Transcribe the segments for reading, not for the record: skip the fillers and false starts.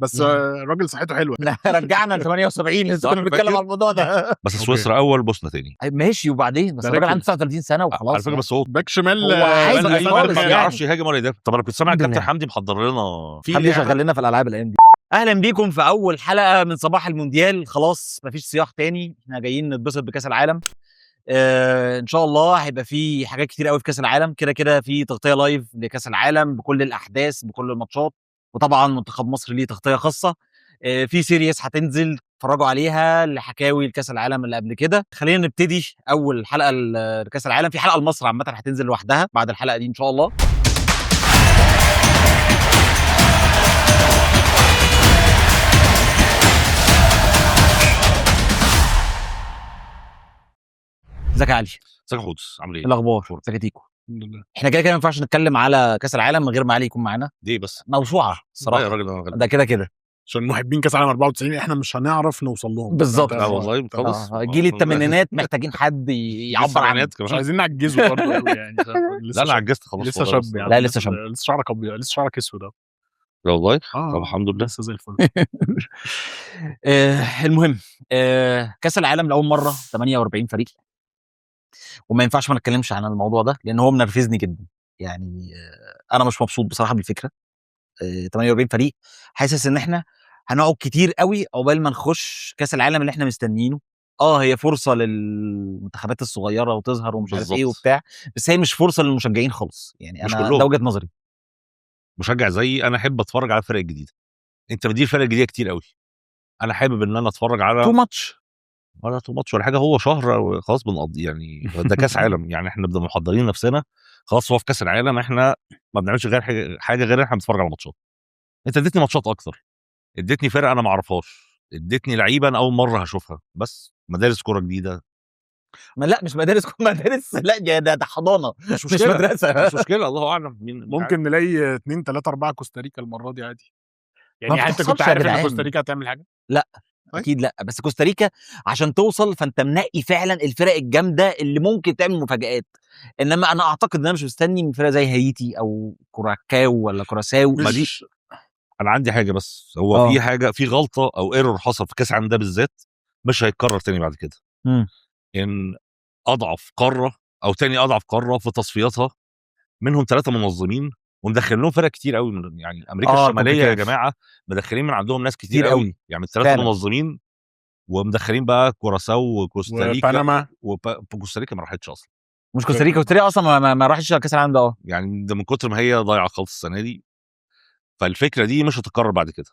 بس الراجل صحته حلوه. رجعنا ل 78 لسه كنا بنتكلم على الموضوع ده. بس سويسرا اول بوسنا تاني ماشي وبعدين بس الراجل عنده 39 سنه وخلاص على فكره. بس هو باك شمال هو عادي خالص ما يعني. بيعرفش يهاجم ولا يدافع. طب انا كنت سامع الكابتن حمدي محضر لنا حمدي شغال لنا في الالعاب الايام دي. اهلا بيكم في اول حلقه من صباح المونديال. خلاص مفيش صياح تاني، احنا جايين نتبسط بكاس العالم. ان شاء الله هيبقى في حاجات كتير قوي في كاس العالم. كده في تغطيه لايف لكاس العالم بكل الاحداث بكل الماتشات، وطبعا منتخب مصر ليه تغطيه خاصه. في سيريس هتنزل اتفرجوا عليها لحكاوي لكاس العالم اللي قبل كده. خلينا نبتدي اول حلقه لكاس العالم. في حلقه لمصر عامه هتنزل لوحدها بعد الحلقه دي ان شاء الله. ازيك يا علي؟ ازيك يا حودس؟ عامل ايه؟ الاخبار؟ ازيك يا تيكو؟ الحمد لله. احنا كده ما ينفعش نتكلم على كاس العالم من غير ما علي يكون معانا. ليه بس؟ موسوعه الصراحه يا راجل ده كده عشان محبين كاس العالم 94 احنا مش هنعرف نوصل لهم بالظبط. لا والله خلاص. جيل الثمانينات محتاجين حد يعبر عنه. مش عايزين نعجزه برضه قوي يعني. لا انا عجزت خلاص. لسه شاب يعني. لا لسه شاب. لسه شعرك ابيض، لسه شعرك اسود اهو. لا والله. طب الحمد لله لسه زي الفل. المهم كاس العالم لاول مره 48 فريق، وما ينفعش ما نتكلمش عن الموضوع ده لان هو منرفزني جدا يعني. انا مش مبسوط بصراحه بالفكره. 48 فريق، حاسس ان احنا هنقعد كتير قوي عقبال ما نخش كاس العالم اللي احنا مستنيينه. هي فرصه للمنتخبات الصغيره وتظهر ومش عارف ايه وبتاع، بس هي مش فرصه للمشجعين خالص يعني. انا ده وجهه نظري. مشجع زي انا احب اتفرج على الفرق الجديده. انت مدير فرق جديده كتير قوي. انا حابب ان انا اتفرج على تو ماتش ولا حاجه. هو شهر خلاص بنقضي يعني. ده كاس عالم يعني. احنا بنبقى محضرين نفسنا خلاص. هو في كاس العالم احنا ما بنعملش غير حاجه غير احنا بنتفرج على ماتشات. انت اديتني ماتشات اكتر، اديتني فرق انا ما اعرفهاش، اديتني لعيبه انا اول مره هشوفها، بس مدارس كوره جديده. لا مش مدارس لا ده حضانه مش مدرسه. مش مشكله. الله اعلم ممكن نلاقي 2 3 4 كوستاريكا المره دي عادي يعني. انت كنت عارف ان كوستاريكا هتعمل حاجه؟ لا اكيد لا. بس كوستاريكا عشان توصل فانت منقي فعلا الفرق الجامده اللي ممكن تعمل مفاجآت. انما انا اعتقد ان انا مش مستني من فرقه زي هايتي او كوراكاو ولا كوراساو. انا عندي حاجه بس. هو في حاجه، في غلطه او ايرور حصل في كاس العالم ده بالذات مش هيتكرر تاني بعد كده. ان اضعف قاره او تاني اضعف قاره في تصفياتها منهم 3 منظمين ومدخلين لهم فرق كتير قوي يعني امريكا الشماليه يا جماعه مدخلين من عندهم ناس كتير قوي يعني 3 منظمين، ومدخلين بقى كوراساو وكوستاريكا وبنما. وكوستاريكا ما راحتش اصلا. مش كوستاريكا اصلا ما راحش كاس العالم ده. يعني ده من كتر ما هي ضايعه خالص السنه دي. فالفكره دي مش هتتكرر بعد كده.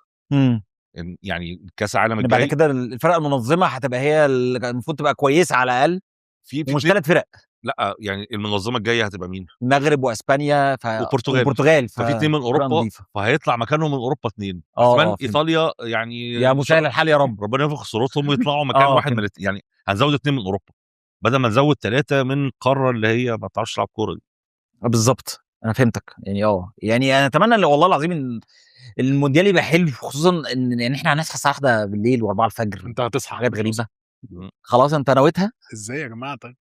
يعني كاس العالم الجاي بعد كده الفرق المنظمه هتبقى هي المفروض تبقى كويسه على الاقل. في مش 3 فرق. لا يعني المنظمه الجايه هتبقى مين؟ المغرب واسبانيا والبرتغال. ففي 2 من اوروبا، فهيطلع مكانهم من اوروبا 2 كمان. ايطاليا يعني يا مسهل الحال يا رب، ربنا ينفخ صورتهم ويطلعوا مكان واحد من يعني هنزود 2 من اوروبا بدل ما نزود 3 من قاره اللي هي ما بتعرفش تلعب كوره دي. بالظبط انا فهمتك يعني. يعني انا اتمنى والله العظيم ان المونديال يبقى حلو، خصوصا ان يعني احنا هنصحى الساعه 1 بالليل و4 الفجر. انت هتصحى حاجات غريبه. خلاص انت نويتها ازاي يا جماعه؟ طيب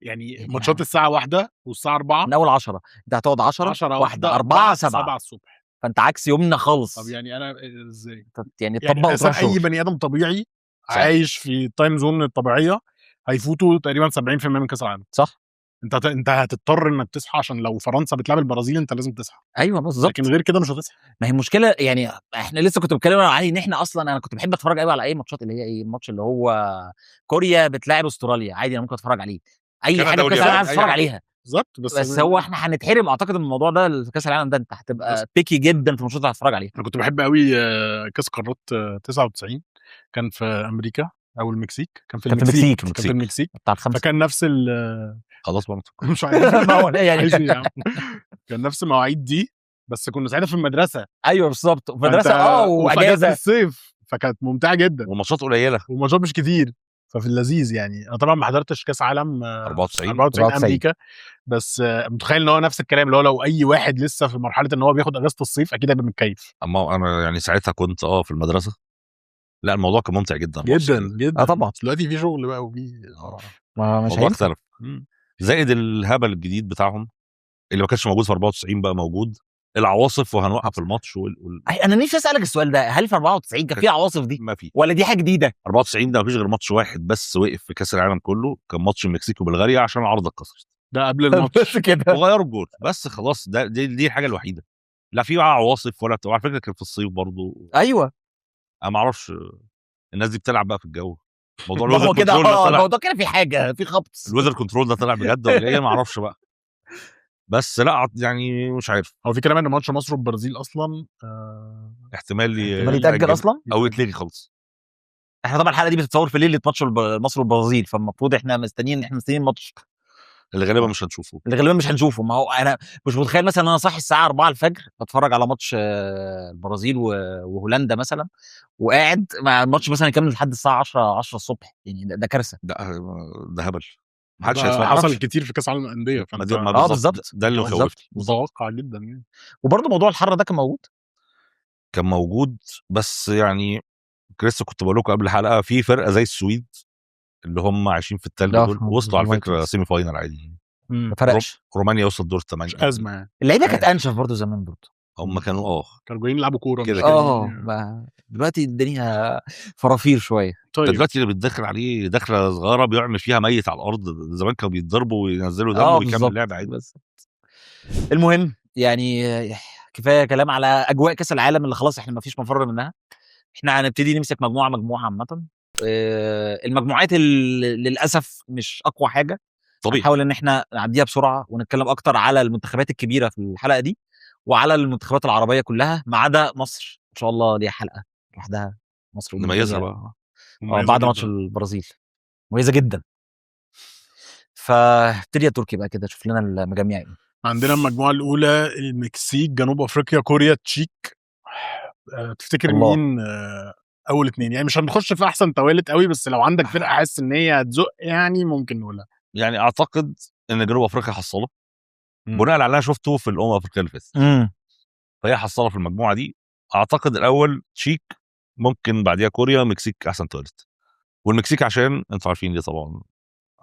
يعني ماتشات الساعه 1 والساعه 4 من اول 10. انت هتقعد 10 1 4 7 الصبح. فانت عكس يومنا خالص. طب يعني انا ازاي يعني طبق اي بني ادم طبيعي صح. عايش في التايم زون الطبيعيه هيفوتوا تقريبا 70% من كاس العالم. صح. انت هتضطر انك تصحى عشان لو فرنسا بتلعب البرازيل انت لازم تصحى. ايوه بالظبط. لكن غير كده مش هتصحى. ما هي المشكله يعني. احنا لسه كنت بتكلم على ان احنا اصلا انا كنت بحب اتفرج قوي على اي ماتشات اللي هي ايه الماتش اللي هو كوريا بتلاعب استراليا عادي. انا ممكن اتفرج عليه اي حاجه في كاس العالم اتفرج عليها بالظبط. بس هو احنا هنتحرم اعتقد من الموضوع ده في كاس العالم ده. انت هتبقى بيكي جدا في الماتشات اللي هتتفرج عليها. انا كنت بحب قوي كاس قارات 99 كان في امريكا او المكسيك. كان في المكسيك بتاع الخمسه. فكان نفس خلاص بقى مش عارف يعني كان نفس المواعيد دي بس كنا ساعتها في المدرسه. ايوه بالظبط في مدرسه واجازه الصيف فكانت ممتعه جدا وماتشات قليله وماتشات مش كتير ففي اللذيذ يعني. انا طبعا ما حضرتش كاس عالم 94 امريكا بس متخيل ان هو نفس الكلام اللي هو لو اي واحد لسه في مرحله ان هو بياخد اجازه الصيف اكيد هيبقى متكيف. اما انا يعني ساعتها كنت في المدرسه. لا الموضوع كان ممتع جدا جدا طبعا. دلوقتي في شغل بقى وفي مش هيختلف. زائد الهبل الجديد بتاعهم اللي ما كانش موجود في 94 بقى موجود. العواصف وهنوقف الماتش انا نفسي اسالك السؤال ده، هل في 94 كان في عواصف دي ما في، ولا دي حاجه جديده؟ 94 ده مفيش غير ماتش واحد بس وقف في كاس العالم كله، كان ماتش المكسيك وبلغاريا عشان العارضه اتكسرت، ده قبل الماتش بس كده وغيروا الجول بس خلاص. دي الحاجه الوحيده. لا في بقى عواصف ولا على فكره كان في الصيف برضو. ايوه انا ما اعرفش الناس دي بتلعب بقى في الجو. موضوع ما هو الويذر كده كنترول ده طلع، الموضوع كده في حاجه، في خبط. الويذر كنترول ده طلع بجد ولا ايه ما اعرفش بقى. بس لا يعني مش عارف، هو في كلام ان ماتش مصر والبرازيل اصلا احتمال يتأجل اصلا او يتلغي خالص. احنا طبعا الحلقه دي بتتصور في ليله ماتش مصر والبرازيل، فالمفروض احنا مستنيين الماتش اللي غالبا مش هنشوفه، اللي غالبا مش هنشوفه. ما هو انا مش متخيل مثلا ان انا صاحي الساعه 4 الفجر بتفرج على ماتش البرازيل وهولندا مثلا، وقاعد مع الماتش مثلا يكمل لحد الساعه 10 الصبح، يعني ده كارثه. ده هبل، محدش ده هيسمع. حصل كتير في كاس العالم للانديه، فانت بالظبط ده اللي مخوفني. متوقع جدا يعني. وبرضه موضوع الحر ده كان موجود بس يعني لسه كنت بقول لكم قبل الحلقه في فرقه زي السويد اللي هم عايشين في التلج دول وصلوا على فكره سيمي فاينل عادي، ما فرقش. رومانيا وصلت دور الثمانيه، مش ازمه يعني. اللعيبه كانت انشف برضه زمان برضه، هم كانوا جايين يلعبوا كوره كده دلوقتي الدنيا فرافير شويه. طيب دلوقتي اللي بتدخل عليه دخله صغيره بيعمل فيها ميت على الارض، زمان كانوا بيتضربوا وينزلوا دم ويكمل لعب عادي. بس المهم يعني كفايه كلام على اجواء كاس العالم اللي خلاص احنا ما فيش مفر منها. احنا هنبتدي نمسك مجموعه عامه. المجموعات للاسف مش اقوى حاجه، طبيعي. هنحاول ان احنا نعديها بسرعه ونتكلم اكتر على المنتخبات الكبيره في الحلقه دي وعلى المنتخبات العربيه كلها ما عدا مصر، ان شاء الله ليها حلقه لوحدها. مصر مميزه بقى بعد ماتش البرازيل، مميزه جدا. فابتدي يا تركي بقى كده، شوف لنا المجاميع ايه. عندنا المجموعه الاولى المكسيك، جنوب افريقيا، كوريا، تشيك. تفتكر الله. مين اول اتنين؟ يعني مش هنخش في احسن توالت قوي، بس لو عندك فرقه حاسس ان هي هتزق يعني ممكن نقولها. يعني اعتقد ان جنوب افريقيا حصله بناء على اللي انا شفته في الامم الافريقيه اللي فاتت، فهي حصله في المجموعه دي. اعتقد الاول تشيك، ممكن بعديها كوريا، مكسيك احسن توالت. والمكسيك عشان انتوا عارفين ليه طبعا،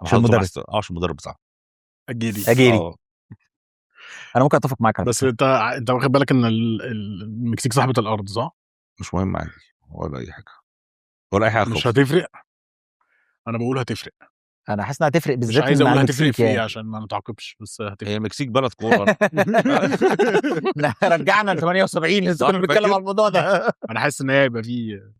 عشان المدرب المدرب بتاعه اجيري. انا ممكن اتفق معاك، بس انت واخد بالك ان المكسيك صاحبه الارض صح؟ مش مهم عادي ولا اي حاجه ولا اي حاجه مش هتفرق. انا بقول هتفرق. انا حاسس انها هتفرق بالذات. مش عايز اقول هتفرق في ايه عشان ما نتعاقبش، بس هتفرق. هي المكسيك بلد كوره. رجعنا ل 78 لسه كنا بنتكلم على الموضوع ده. انا حاسس ان هي هيبقى فيه،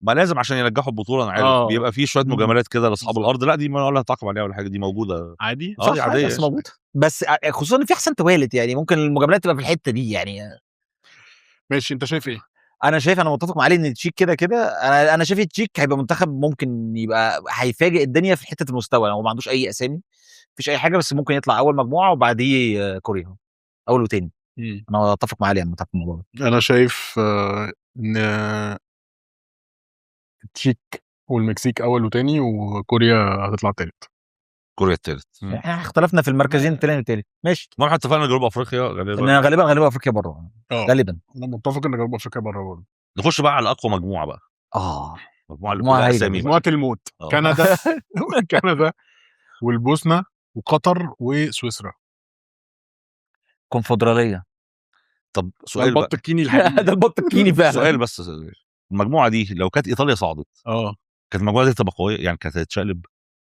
ما لازم عشان ينجحوا البطوله. انا عارف بيبقى فيه شويه مجاملات كده لاصحاب الارض، لا دي ما ولا هتعاقب عليها ولا حاجه، دي موجوده عادي. دي عاديه بس موجوده، بس خصوصا ان في احسن توالت، يعني ممكن المجاملات تبقى في الحته دي يعني. ماشي، انت شايف ايه؟ انا متفق مع علي ان تشيك كده انا شايف تشيك هيبقى منتخب ممكن يبقى هيفاجئ الدنيا في حته المستوى. هو ما عندوش اي اسامي، مفيش اي حاجه، بس ممكن يطلع اول مجموعه وبعديه كوريا اول وتاني. انا اتفق مع علي على الموضوع ده. انا شايف ان تشيك والمكسيك اول وتاني، وكوريا هتطلع تالت. كوريا التالت. احنا اختلفنا في المركزين التاني والتالت. ماشي، ما احنا اتفقنا جنوب افريقيا غالبا افريقيا بره. غالبا انا متفق ان جنوب افريقيا بره برضه. نخش بقى على اقوى مجموعه بقى. مجموعه اللي كلها اسامي، مجموعه الموت. كندا كندا والبوسنه وقطر وسويسرا. كونفدراليه. طب سؤال بقى، البط الكيني الحقيقي. ده البط الكيني فعلا. سؤال بس، المجموعه دي لو كانت ايطاليا صعدت كانت المجموعه دي تبقى قويه يعني، كانت هتتشقلب؟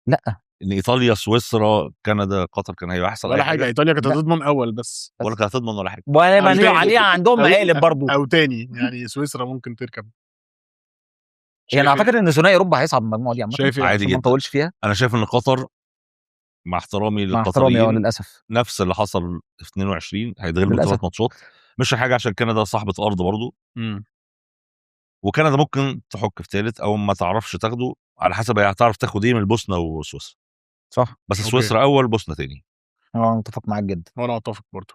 لا، ان ايطاليا، سويسرا، كندا، قطر كان هيبقى احسن ولا حاجه. ايطاليا كانت هتضمن اول بس ولا كانت هتضمن ولا حاجه، ولا عليها عندهم مقالب برضو او تاني يعني. سويسرا ممكن تركب. يعني اعتقد ان ثنائي اوروبا هيصعد من المجموعه دي عامه. شايف عادي جدا، ما نطولش فيها. انا شايف ان قطر مع احترامي للقطريين للاسف نفس اللي حصل في 22 هيتغلبوا 3 ماتشات. مش حاجه عشان كندا صاحبه ارض برضو. وكندا ممكن تحك في ثالث او ما تعرفش تاخده، على حسب هي هتعرف تاخد ايه من البوسنه وسويسرا. صح، بس سويسرا اول، بوسنه تاني. انا متفق معاك جدا. وانا اتفق برضو.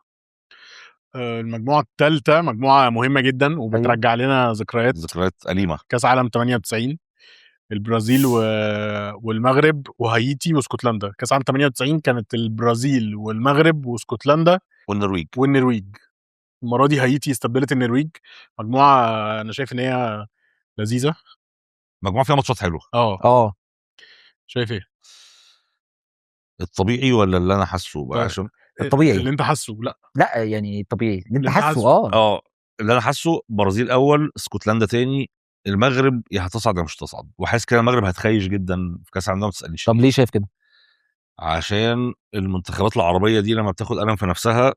المجموعه الثالثه مجموعه مهمه جدا وبترجع لنا ذكريات أليمة. كاس عالم 98، البرازيل والمغرب وهايتي واسكتلندا. كاس عالم 98 كانت البرازيل والمغرب واسكتلندا والنرويج. المره دي هايتي استبدلت النرويج. مجموعه انا شايف ان هي لذيذه، مجموعه فيها ماتشات حلوه. شايف ايه؟ الطبيعي ولا اللي انا حاسه بقى؟ عشان الطبيعي اللي انت حاسه. لا يعني الطبيعي اللي انت اللي انت حاسه. اللي انا حاسه برازيل اول، اسكتلندا تاني، المغرب يا هتصعد يا مش هتصعد، وحاسس كده المغرب هتخيش جدا في كاس العالم، ما تسالنيش طب ليه شايف كده؟ عشان المنتخبات العربيه دي لما بتاخد قلم في نفسها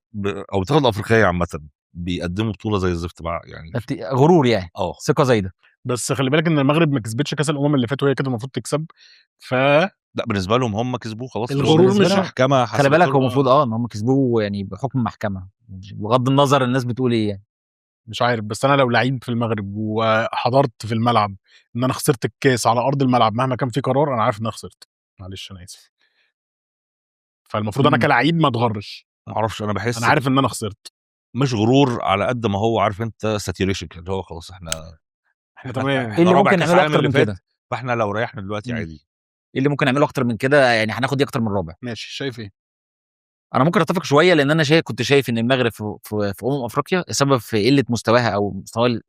او بتاخد الافريقيه عامه بيقدموا بطوله زي الزفت بقى يعني. غرور يعني، ثقه زايده. بس خلي بالك ان المغرب ما كسبتش كاس الامم اللي فات وهي كده المفروض تكسب. لا بالنسبه لهم هم كسبوه خلاص، الغرور مش محكمه. خلي بالك هو المفروض ان هم كسبوه يعني بحكم محكمه، بغض النظر الناس بتقول ايه يعني. مش عارف، بس انا لو لعيب في المغرب وحضرت في الملعب ان انا خسرت الكاس على ارض الملعب مهما كان في قرار، انا عارف ان انا خسرت، معلش انا اسف. فالمفروض انا كلاعب ما اتغرش. ما اعرفش، انا بحس انا عارف ان انا خسرت. مش غرور على قد ما هو عارف انت ساتيوريشن، اللي هو خلاص احنا تمام. ايه اللي ممكن نعمله اكتر من كده؟ فاحنا لو ريحنا دلوقتي عادي. ايه اللي ممكن نعمله اكتر من كده؟ يعني هناخد دي اكتر من رابع. ماشي، شايف ايه؟ انا ممكن اتفق شويه، لان انا كنت شايف ان المغرب في افريقيا السبب في قله مستواها او مستوى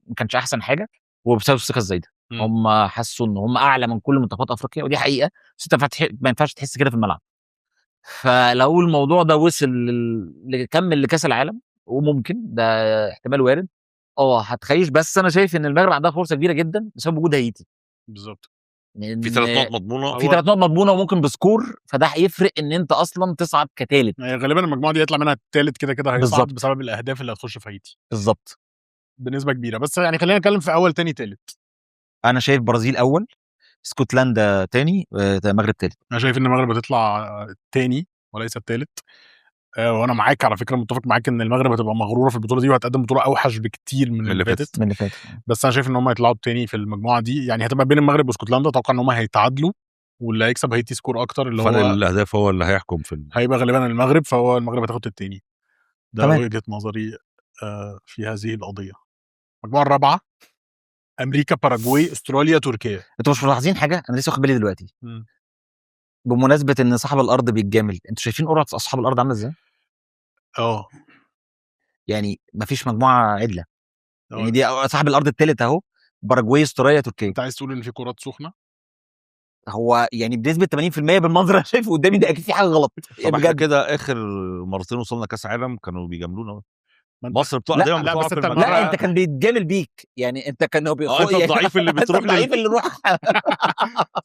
ما كانش احسن حاجه، هو بسبب الثقه الزايده. هم حسوا ان هم اعلى من كل منتخبات افريقيا، ودي حقيقه، بس انت ما ينفعش تحس كده في الملعب. فلو الموضوع ده وصل لكمل لكاس العالم، وممكن ده احتمال وارد، هتخيش. بس انا شايف ان المغرب عندها فرصه كبيره جدا بسبب وجود هايتي. بالظبط. في 3 نقط مضمونه، في 3 نقط مضمونه، وممكن بسكور، فده هيفرق ان انت اصلا تصعد كثالث. غالبا المجموعه دي يطلع منها الثالث كده هيصعد بسبب الاهداف اللي هتخش في هايتي بالظبط بنسبه كبيره. بس يعني خلينا نتكلم في اول تاني ثالث. انا شايف برازيل اول، اسكتلندا تاني، المغرب ثالث. انا شايف ان المغرب هتطلع تاني وليس الثالث. وانا معاك على فكره، متفق معاك ان المغرب هتبقى مغروره في البطوله دي وهتقدم بطوله اوحش بكتير من اللي فاتت. بس انا شايف ان هم هيطلعوا تاني في المجموعه دي، يعني هتبقى بين المغرب واسكتلندا. اتوقع ان هم هيتعادلوا، واللي هيكسب هيتي سكور اكتر، اللي فرق هو الاهداف هو اللي هيحكم هيبقى غالبا المغرب، فهو المغرب هتاخد التاني. ده وجهه نظري في هذه القضيه. المجموعه الرابعه امريكا، باراجواي، استراليا، تركيا. انتوا مش ملاحظين حاجه؟ انا لسه واخد بالي دلوقتي. بمناسبه ان صاحب الارض بيتجامل، انتوا شايفين قرعه اصحاب الارض عامله ازاي؟ يعني مفيش مجموعه عدله. يعني دي صاحب الارض الثالث اهو، باراجواي، استراليا، تركيا. انت عايز تقول ان في كرات سخنه؟ هو يعني بنسبه 80% بالمنظر اللي شايفه قدامي ده اكيد في حاجه غلط. طب احنا كده اخر مرتين وصلنا كاس عالم كانوا بيجاملونا. مصر بتقع دايما، بتقع في لا انت كان بيتجامل بيك، يعني انت كان هو انت الضعيف اللي بتروح الضعيف اللي روح.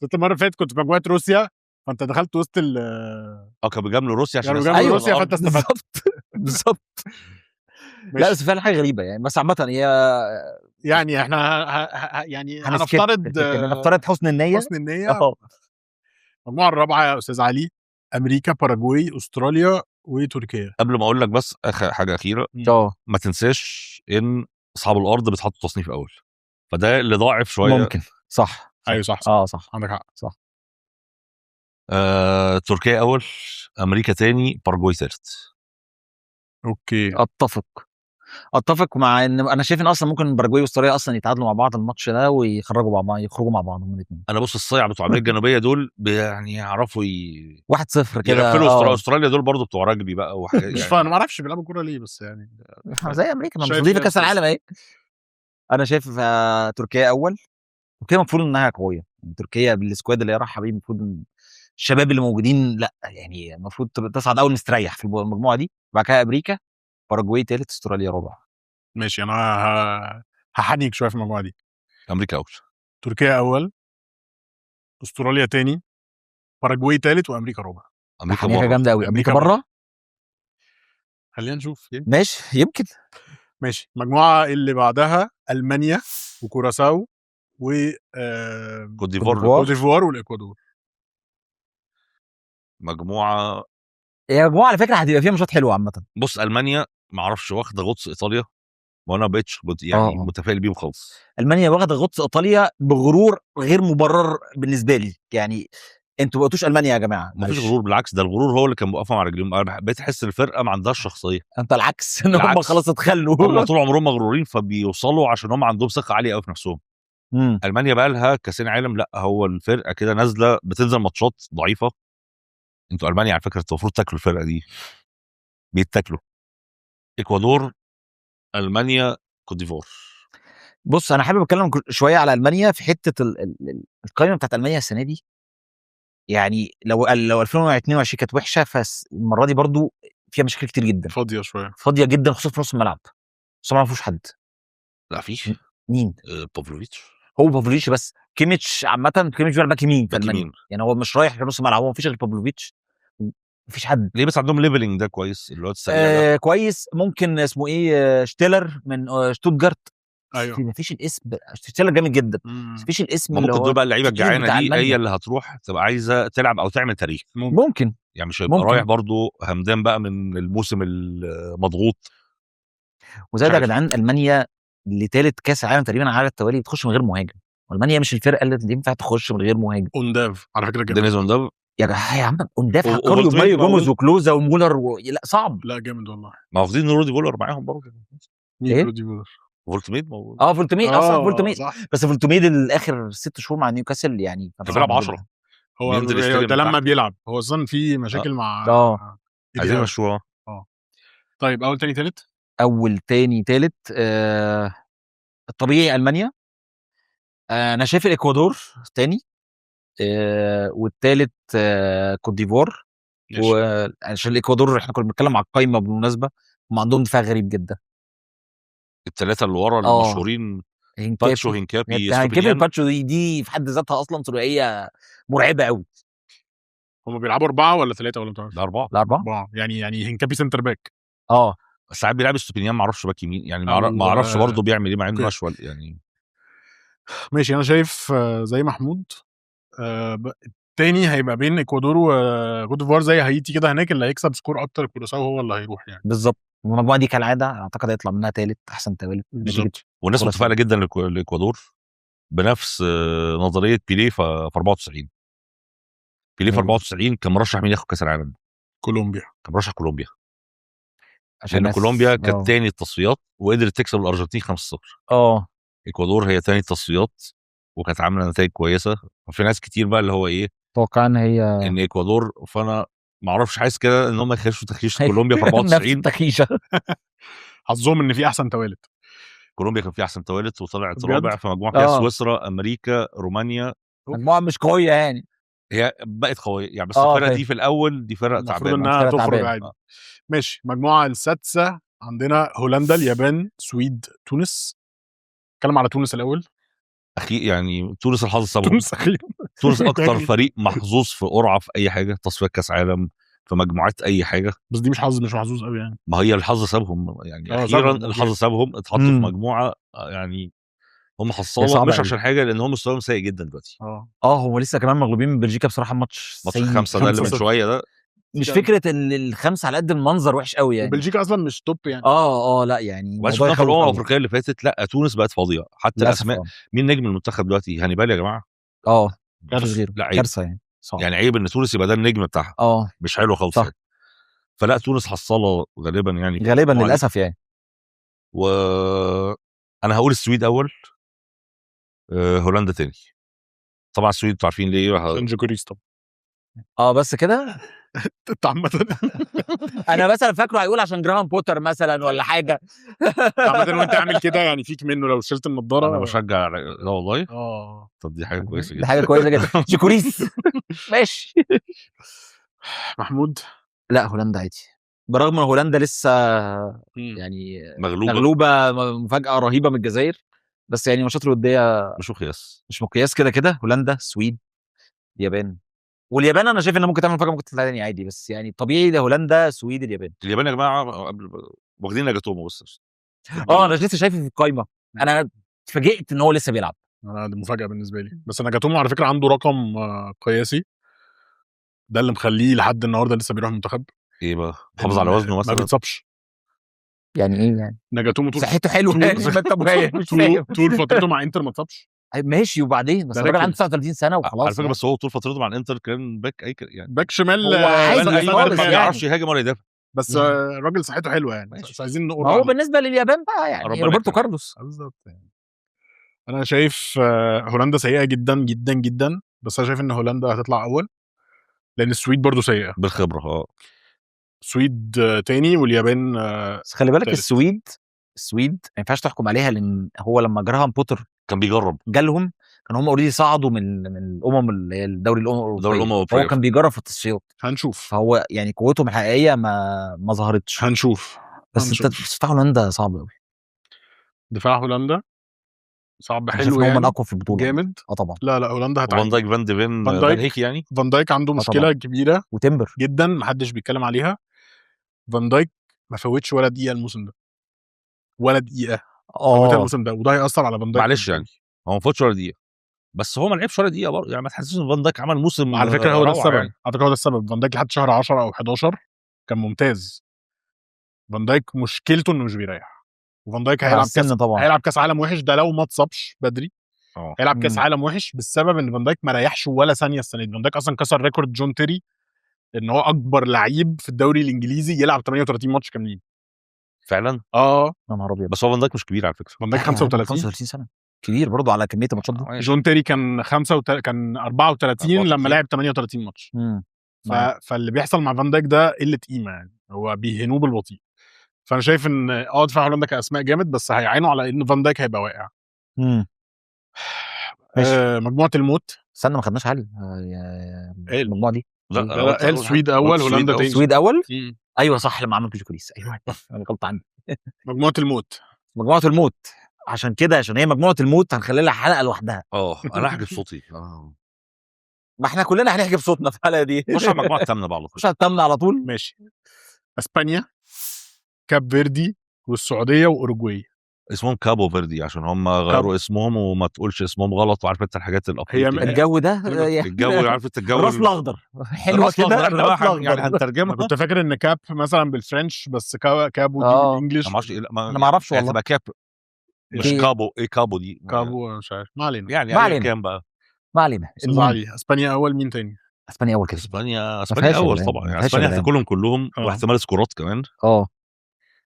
انت المره اللي فاتت كنت في مجموعه روسيا، فانت دخلت وسط كانوا بيجاملوا روسيا عشان بيجاملوا روسيا، فانت استفدت. بالظبط. لا بس فعلا حاجه غريبه يعني، بس عامه هي يعني احنا يعني هنفترض حسن النيه. المجموعه الرابعه يا استاذ علي، امريكا، باراجواي، استراليا، وتركيا. قبل ما اقول لك بس حاجه اخيره، ما تنساش ان اصحاب الارض بيتحطوا تصنيف اول، فده اللي ضاعف شويه. ممكن صح. ايوه صح. صح عندك حق. صح. تركيا اول، امريكا تاني، باراجواي ثالث. اوكي، اتفق مع ان انا شايف ان اصلا ممكن باراجواي واستراليا اصلا يتعادلوا مع بعض الماتش ده ويخرجوا مع بعض هم الاثنين. انا بص، الصيع بتوع امريكا الجنوبيه دول يعني يعرفوا 1-0 كده. استراليا دول برضو بتوع رجبي بقى وحاجات مش فاهم، انا ما اعرفش بيلعبوا كوره ليه، بس يعني زي امريكا ما مستضيفه كاس العالم اهي. انا شايف تركيا اول. تركيا المفروض انها قويه، تركيا بالسكواد اللي راح حبيبي، المفروض الشباب اللي موجودين، لا يعني المفروض تصعد اول مستريح في المجموعه دي. بعد كده امريكا، باراجواي ثالث، استراليا رابع. ماشي، انا هحنيك شويه في المجموعه دي. امريكا اول، تركيا اول، استراليا تاني، باراجواي ثالث، وامريكا رابع. امريكا بره جامده قوي. امريكا بره. خلينا نشوف. ماشي، يمكن. ماشي. المجموعه اللي بعدها المانيا وكوراساو و كوت ديفوار والاكوادور. مجموعه على فكره هتبقى فيها ماتشات حلوه عامه. بص، المانيا ما اعرفش واخده غطس ايطاليا، وانا بقيتش يعني متفائل بيهم خالص. المانيا واخده غطس ايطاليا بغرور غير مبرر بالنسبه لي. يعني انتوا ما بقيتوش المانيا يا جماعه. مفيش غرور، بالعكس، ده الغرور هو اللي كان موقفهم على رجليهم. انا بقيت احس الفرقه ما عندهاش شخصيه. انت العكس، ان هم خلاص اتخلوا. هم طول عمرهم مغرورين، فبيوصلوا عشان هم عندهم ثقه عاليه قوي في نفسهم. المانيا بقى لها كاسين عالم، لا هو الفرقه كده نازله بتنزل ماتشات ضعيفه. انتوا المانيا على فكره المفروض تاكلوا الفرقه دي، بيتاكلوا. اكوادور، المانيا، كوت ديفوار. بص انا حابب اتكلم شويه على المانيا في حته القائمه بتاعت المانيا السنه دي. يعني لو 2022 كانت وحشه، فالمره دي برضو فيها مشاكل كتير جدا، فاضيه شويه، فاضيه جدا، خصوصا في نص الملعب. بس ما فيهوش حد. لا فيش. مين؟ بافلوفيتش. هو بافلوفيتش بس. كيميتش عامه، كيميتش بيلعب باك يمين في باك المانيا يمين. يعني، هو مش رايح لنص الملعب، هو مفيش غير بافلوفيتش، مفيش حد. ليه بس عندهم ليفلنج ده كويس، الواد السريع ده. كويس. ممكن اسمه ايه، شتيلر من شتوتجارت. ايوه مفيش الاسم. شتيلر جامد جدا، بس مم. مفيش الاسم ما اللي ممكن دول هو بقى اللعيبه التقيل الجعانه بتاع دي هي المانيا. اللي هتروح تبقى عايزه تلعب او تعمل تاريخ. ممكن يعني مش هيبقى ممكن. رايح برضو همدان بقى من الموسم المضغوط. وزائد يا عارف. جدعان، المانيا لثالث كاس العالم تقريبا على التوالي بتخش من غير مهاجم، والمانيا مش الفرقه اللي ينفع تخش من غير مهاجم. اونداف على فكره جامد. دينيز اونداف. يا عم اونداف حكاري وفولتميد وماريو جوميز موجود. وكلوزا ومولر لا صعب. لا جامد والله. ما واخدين رودي فولر معاهم برضه. مين إيه؟ رودي فولر؟ فولتميد موجود. فولتميد. صح فولتميد. صح. بس فولتميد الاخر 6 شهور مع نيوكاسل يعني كان بيلعب 10. هو بينزل يستلم ده من لما تحت. بيلعب، هو اصلا في مشاكل مع عايزين يمشوها. طيب اول تاني تالت. اول تاني تالت الطبيعي المانيا. انا شايف الاكوادور تاني. والتالت كوت ديفوار. وعشان الاكوادور احنا كنا بنتكلم على القايمه بالمناسبه، هم عندهم دفاع غريب جدا. الثلاثه اللي ورا المشهورين باتشو، هينكابي، هينكابي باتشو دي في حد ذاتها اصلا ثنائيه مرعبه قوي. هم بيلعبوا 4 ولا 3 ولا 3؟ لا 4. 4 يعني هينكابي سنتر باك. ساعات بيلعب ستوبينيان، ما اعرفش باك يمين يعني، ما اعرفش برضه بيعمل ايه مع انه اشول يعني. ماشي انا شايف زي محمود. التاني هيبقى بين اكوادور وكوت ديفوار زي هايتي كده هناك، اللي هيكسب سكور اكتر كوراساو هو اللي هيروح يعني. بالظبط. المجموعه دي كالعاده اعتقد هيطلع منها ثالث احسن توالت. والناس متفائله جدا للاكوادور بنفس نظريه بيليه في 94. بيليه في 94 كان مرشح مين ياخد كاس العالم؟ كولومبيا. كان مرشح كولومبيا عشان كولومبيا كانت تاني التصفيات وقدرت تكسب الارجنتين 5-0. اكوادور هي تاني التصفيات وكانت عامله نتائج كويسه. وفي ناس كتير بقى اللي هو ايه توقع ان اكوادور، فانا ما اعرفش، حاسس كده ان هم يخشوا تخيش كولومبيا في 94. نفس التخيشه. حظهم ان في احسن توالت. كولومبيا كان في احسن توالت وطلعت رابع في مجموعه فيها سويسرا، امريكا، رومانيا. مجموعه مش قويه يعني، هي بقت قويه يعني، بس الفرقه دي في الاول دي فرقه تعبانه، المفروض انها تخرج عادي. ماشي. المجموعه السادسه عندنا هولندا، اليابان، سويد، تونس. اتكلم على تونس الاول. يعني تونس الحظ سابهم. تونس اكتر فريق محظوظ في قرعه في اي حاجه، تصفيات كاس عالم، في مجموعات اي حاجه. بس دي مش محظوظ قوي يعني. ما هي الحظ سابهم يعني، اخيرا الحظ سابهم، اتحطوا في مجموعه يعني هم حصاله، مش عشان حاجه، لان هم مستواهم سيء جدا دلوقتي. هو لسه كمان مغلوبين من بلجيكا بصراحه. ماتش 5 ده اللي من شويه ده مش فكره ان الخمسه على قد المنظر وحش قوي يعني، وبلجيكا اصلا مش توب يعني. لا يعني الموضوع في الامم الافريقيه اللي فاتت، لا تونس بقت فاضيه حتى الاسماء. مين نجم المنتخب دلوقتي؟ هانيبال يا جماعه. كارثه يعني صح. يعني عيب ان تونس يبقى ده النجم بتاعها. مش حلو خالص يعني. فلا تونس حصاله غالبا يعني، غالبا للاسف يعني. انا هقول السويد اول، هولندا تاني. طبعا السويد انتوا عارفين ليه؟ عشان جوكريس طبعا. بس كده. انت عامة انا مثلا فاكره هيقول عشان جراهام بوتر مثلا ولا حاجه. عامة وانت عامل كده يعني فيك منه لو شلت النضاره. انا بشجع. لا والله. طب دي حاجه كويسه جدا. دي حاجه كويسه جدا. جوكريس. ماشي. محمود. لا هولندا عادي، برغم ان هولندا لسه يعني مغلوبه مفاجاه رهيبه من الجزائر، بس يعني ماتشات الوديه مش مقياس كده. هولندا، السويد، اليابان. واليابان انا شايف انها ممكن تعمل مفاجاه، ممكن تطلع تاني عادي، بس يعني طبيعي ده هولندا، السويد، اليابان. اليابان يا جماعه قبل واخدين ناجاتومو بس. انا لسه شايفه في القايمه. انا اتفاجئت ان هو لسه بيلعب. دي مفاجاه بالنسبه لي. بس ناجاتومو على فكره عنده رقم قياسي، ده اللي مخليه لحد النهارده لسه بيروح المنتخب. ايه بقى؟ محافظ على وزنه مثلا؟ ما بيتصابش. يعني ايه يعني؟ ناجاتومو صحته حلوه طول فترته مع انتر ما اتصابش. ماشي وبعدين، بس الراجل عنده 39 سنه وخلاص على فكره يعني. بس هو طول فترته مع الانتر كان باك يعني باك شمال. هو عادي خالص ما يعرفش يهاجم ولا يدافع، بس الراجل صحته حلوه يعني. بس عايزين نقول هو بالنسبه لليابان بقى يعني روبرتو كارلوس. بالظبط يعني. انا شايف هولندا سيئه جدا جدا جدا، بس انا شايف ان هولندا هتطلع اول لان السويد برضو سيئه بالخبره. السويد تاني واليابان بس خلي بالك السويد ما ينفعش تحكم عليها، لان هو لما جراهام بوتر كان بيجرب جالهم كان هم اوريدي صعدوا من الامم اللي هي الدوري الامم هو كان بيجرب في التصفيات. هنشوف. فهو يعني قوتهم الحقيقيه ما ظهرتش. هنشوف. بس انت دفاع هولندا صعب قوي. دفاع هولندا صعب حلو يعني من اقوى في البطوله جامد. طبعا. لا هولندا فان دايك فان ديفين فان هيك يعني. فان دايك عنده مشكله كبيره وتمبر جدا محدش بيتكلم عليها. فان دايك ما فوتش ولا دقيقه الموسم ده، ولا دقيقه فوتها الموسم ده، وده هيأثر على فان دايك. معلش يعني هو ما فوتش ولا دقيقه، بس هو ما لعبش ولا دقيقه برضه، يعني ما تحسسش ان فان دايك عمل موسم على فكره هو ده السبب يعني. على فكره هو ده السبب. فان دايك لحد شهر 10 او 11 كان ممتاز. فان دايك مشكلته انه مش بيريح، وفان دايك هيلعب كاس عالم وحش ده لو ما اتصابش بدري. هيلعب كاس عالم وحش بالسبب ان فان دايك ما ريحش ولا ثانيه السنه دي. فان دايك اصلا كسر ريكورد جون تيري ان هو اكبر لعيب في الدوري الانجليزي يلعب 38 ماتش كاملين فعلا. يا نهار ابيض. بس هو فان دايك مش كبير على فكره. فان دايك 35 سنه كبير برضه على كميه الماتشات دي. جون تيري كان 34 لما لعب 38 ماتش. فاللي بيحصل مع فان دايك ده قله قيمه، يعني هو بيهنوه بالبطيء. فانا شايف ان دفاع هولندا كاسماء جامد، بس هيعينوا على ان فان دايك هيبقى واقع. مجموعه الموت. استنى ما خدناش حل المجموعه دي. لا السويد اول هولندا تاني. السويد اول. ايوه صح لما عملوا كويس. ايوه انا غلط عندي. مجموعه الموت. مجموعه الموت عشان هي مجموعه الموت هنخلي لها حلقه لوحدها. انا هحجب صوتي. ما احنا كلنا هنحجب صوتنا في الحلقه دي. خش على مجموعه الثامنه بقى. خش على الثامنه على طول. ماشي. اسبانيا، كاب فيردي، والسعوديه واوروجواي. اسمهم كابو فيردي عشان هم غيروا اسمهم وما تقولش اسمهم غلط، وعارف انت الحاجات الافريقيه. الجو ده الجو عارف انت الجو الراس الاخضر حلوه كده. الراس الاخضر يعني هنترجمها. كنت فاكر ان كاب مثلا بالفرنش، بس كابو دي بالانجلش. انا ما اعرفش والله. هتبقى كاب مش كابو. ايه كابو دي؟ كابو مش عارف. ما علينا يعني كام بقى. ما علينا. اسبانيا اول، مين تاني؟ اسبانيا اول كده. اسبانيا اول طبعا. يعني اسبانيا هتاكلهم كلهم واحتمال سكورات كمان.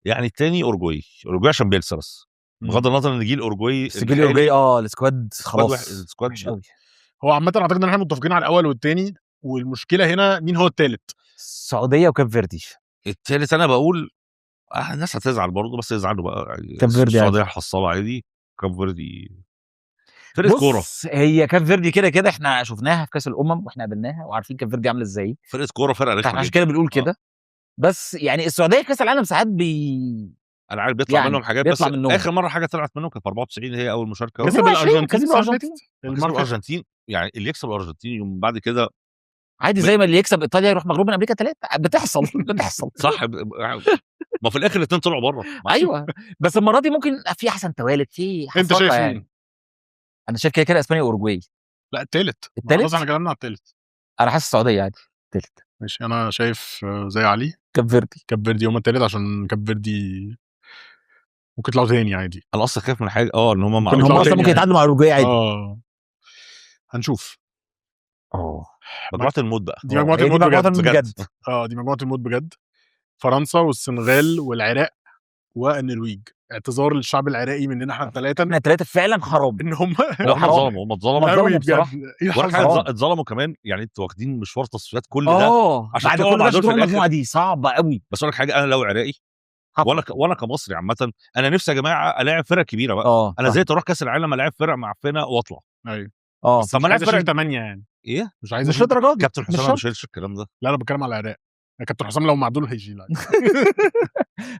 يعني التاني اورجواي عشان بيلسا بس. بغض النظر ان جيل اورجواي السكواد خلاص. السكواد مش قوي. هو عامه اعتقد ان احنا متفقين على الاول والتاني، والمشكله هنا مين هو التالت؟ السعوديه وكاب فيردي. التالت انا بقول الناس هتزعل برضه، بس يزعلوا بقى. كاب فيردي السعوديه حصاله عادي. كاب فيردي فرقه كوره. هي كاب فيردي كده احنا شفناها في كاس الامم واحنا قابلناها وعارفين كاب فيردي عامله ازاي. فرقه كوره، فرقه رخمه عشان كده بنقول كده. بس يعني السعوديه كاس العالم ساعات انا عارف بيطلع يعني منهم حاجات، بس اخر مره حاجه طلعت منهم كانت في 94 هي اول مشاركه. كسب الارجنتين. الارجنتين يعني اللي يكسب الارجنتين يوم بعد كده عادي زي ما اللي يكسب ايطاليا يروح مغلوب من امريكا 3. بتحصل صح. ما في الاخر الاثنين طلعوا بره. ايوه بس المره دي ممكن في حسن توالد في انت شايف يعني. مين؟ انا شايف كده اسبانيا واوروجواي. لا الثالث خلاص احنا كلامنا على الثالث. انا حاسس السعوديه عادي الثالث. ماشي انا شايف زي علي كاب فيردي هم الثالث، عشان كاب فيردي ممكن يطلعوا تاني عادي. انا اصلا خايف من حاجه ان هم اصلا ممكن يتعادلوا مع اوروجواي عادي. هنشوف. مجموعه الموت بقى. دي مجموعه الموت بجد. دي مجموعه الموت بجد. فرنسا والسنغال والعراق والنرويج. اعتذار للشعب العراقي مننا احنا الثلاثه فعلا حرام ان هم اتظلموا بصراحه. اتظلموا كمان. يعني انتوا واخدين مشوار تصفيات كل ده عشان تقعدوا مع دول في المجموعه دي صعبه قوي. بس اقول لك حاجه، انا لو عراقي وانا كمصري عامه انا نفسي يا جماعه الاعب فرق كبيره بقى. انا زي تروح كاس العالم الاعب فرق معفنه واطلع. ايوه بس لما الاعب فرق 8 يعني ايه مش للدرجه دي. كابتن حسام ما شيلش الكلام ده. لا انا بتكلم على العراق. كابتن حسام لو معدول هيشيل.